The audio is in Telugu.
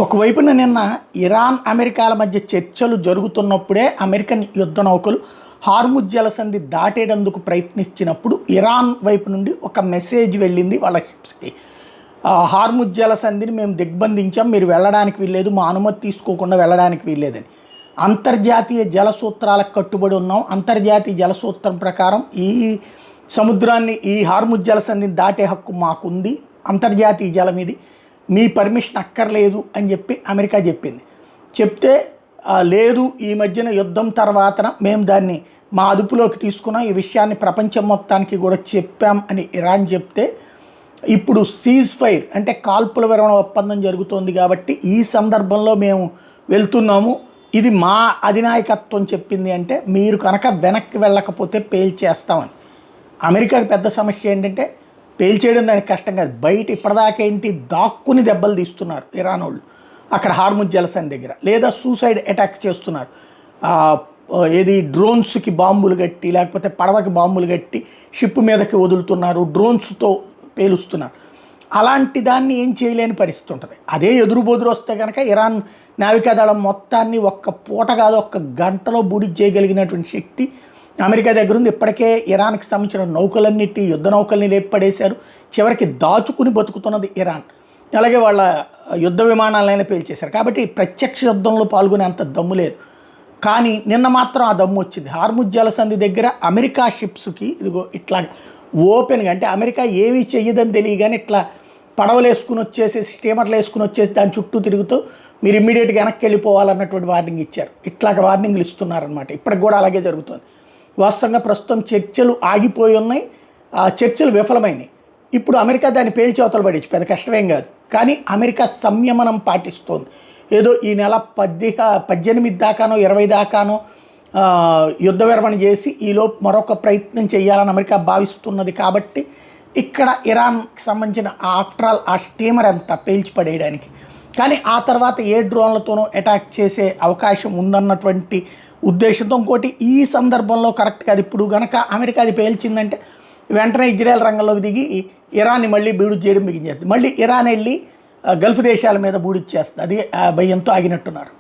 ఒకవైపున నిన్న ఇరాన్ అమెరికాల మధ్య చర్చలు జరుగుతున్నప్పుడే అమెరికన్ యుద్ధ నౌకలు హార్ముజ్ జలసంధి దాటేటందుకు ప్రయత్నించినప్పుడు ఇరాన్ వైపు నుండి ఒక మెసేజ్ వెళ్ళింది వాళ్ళ షిప్స్కి. హార్ముజ్ జలసంధిని మేము దిగ్బంధించాం, మీరు వెళ్ళడానికి వీల్లేదు, మా అనుమతి తీసుకోకుండా వెళ్ళడానికి వీల్లేదని. అంతర్జాతీయ జల సూత్రాలకు కట్టుబడి ఉన్నాం, అంతర్జాతీయ జల సూత్రం ప్రకారం ఈ సముద్రాన్ని, ఈ హార్ముజ్ జలసంధిని దాటే హక్కు మాకుంది, అంతర్జాతీయ జలం ఇది, మీ పర్మిషన్ అక్కర్లేదు అని చెప్పి అమెరికా చెప్తే లేదు, ఈ మధ్యన యుద్ధం తర్వాత మేము దాన్ని మా అదుపులోకి తీసుకున్నాం, ఈ విషయాన్ని ప్రపంచం మొత్తానికి కూడా చెప్పాం అని ఇరాన్ చెప్తే ఇప్పుడు సీజ్ ఫైర్ అంటే కాల్పుల విరమణ ఒప్పందం జరుగుతోంది కాబట్టి ఈ సందర్భంలో మేము వెళ్తున్నాము, ఇది మా అధినాయకత్వం చెప్పింది అంటే మీరు కనుక వెనక్కి వెళ్ళకపోతే పేల్చేస్తామని. అమెరికాకి పెద్ద సమస్య ఏంటంటే పేల్చేయడం దానికి కష్టం కాదు, బయట ఇప్పటిదాకా ఏంటి దాక్కుని దెబ్బలు తీస్తున్నారు ఇరాన్ వాళ్ళు అక్కడ హార్ముజ్ జలసంధి దగ్గర, లేదా సూసైడ్ అటాక్స్ చేస్తున్నారు. ఏది డ్రోన్స్కి బాంబులు కట్టి లేకపోతే పడవకి బాంబులు కట్టి షిప్ మీదకి వదులుతున్నారు, డ్రోన్స్తో పేలుస్తున్నారు. అలాంటి దాన్ని ఏం చేయలేని పరిస్థితి ఉంటుంది. అదే ఎదురుబోదురు వస్తే కనుక ఇరాన్ నావికాదళం మొత్తాన్ని ఒక్క పూట కాదు ఒక్క గంటలో బూడి చేయగలిగినటువంటి శక్తి అమెరికా దగ్గర ఉంది. ఇప్పటికే ఇరాన్కి సంబంధించిన నౌకలన్నిటి యుద్ధ నౌకల్ని లేపడేశారు, చివరికి దాచుకుని బతుకుతున్నది ఇరాన్. అలాగే వాళ్ళ యుద్ధ విమానాలైనా పేల్చేశారు. కాబట్టి ప్రత్యక్ష యుద్ధంలో పాల్గొనే అంత దమ్ము లేదు. కానీ నిన్న మాత్రం ఆ దమ్ము వచ్చింది. హార్ముజ్ జలసంధి దగ్గర అమెరికా షిప్స్కి ఇదిగో ఇట్లా ఓపెన్గా, అంటే అమెరికా ఏమీ చెయ్యదని తెలియగానే ఇట్లా పడవలు వేసుకుని వచ్చేసి, స్టీమర్లు వేసుకుని వచ్చేసి దాని చుట్టూ తిరుగుతూ మీరు ఇమ్మీడియట్గా వెనక్కి వెళ్ళిపోవాలన్నటువంటి వార్నింగ్ ఇచ్చారు. ఇట్లాగ వార్నింగ్లు ఇస్తున్నారనమాట. ఇప్పటికి కూడా అలాగే జరుగుతుంది. వాస్తవంగా ప్రస్తుతం చర్చలు ఆగిపోయి ఉన్నాయి, ఆ చర్చలు విఫలమైనాయి. ఇప్పుడు అమెరికా దాన్ని పేల్చి అవతల పడేచ్చు, పెద్ద కష్టమేం కాదు. కానీ అమెరికా సంయమనం పాటిస్తోంది. ఏదో ఈ నెల 18 దాకానో 20 దాకానో యుద్ధ విరమణ చేసి ఈలోపు మరొక ప్రయత్నం చేయాలని అమెరికా భావిస్తున్నది. కాబట్టి ఇక్కడ ఇరాన్కి సంబంధించిన ఆఫ్టర్ ఆల్ ఆ స్టీమర్ అంతా పేల్చి పడేయడానికి, కానీ ఆ తర్వాత ఏ డ్రోన్లతోనూ అటాక్ చేసే అవకాశం ఉందన్నటువంటి ఉద్దేశంతో. ఇంకోటి ఈ సందర్భంలో కరెక్ట్గా అది ఇప్పుడు కనుక అమెరికా అది పేల్చిందంటే వెంటనే ఇజ్రాయెల్ రంగంలోకి దిగి ఇరాన్ని మళ్ళీ బూడిద చేయడం బిగించేస్తుంది. మళ్ళీ ఇరాన్ వెళ్ళి గల్ఫ్ దేశాల మీద బూడిద చేస్తుంది. అది భయంతో ఆగినట్టున్నారు.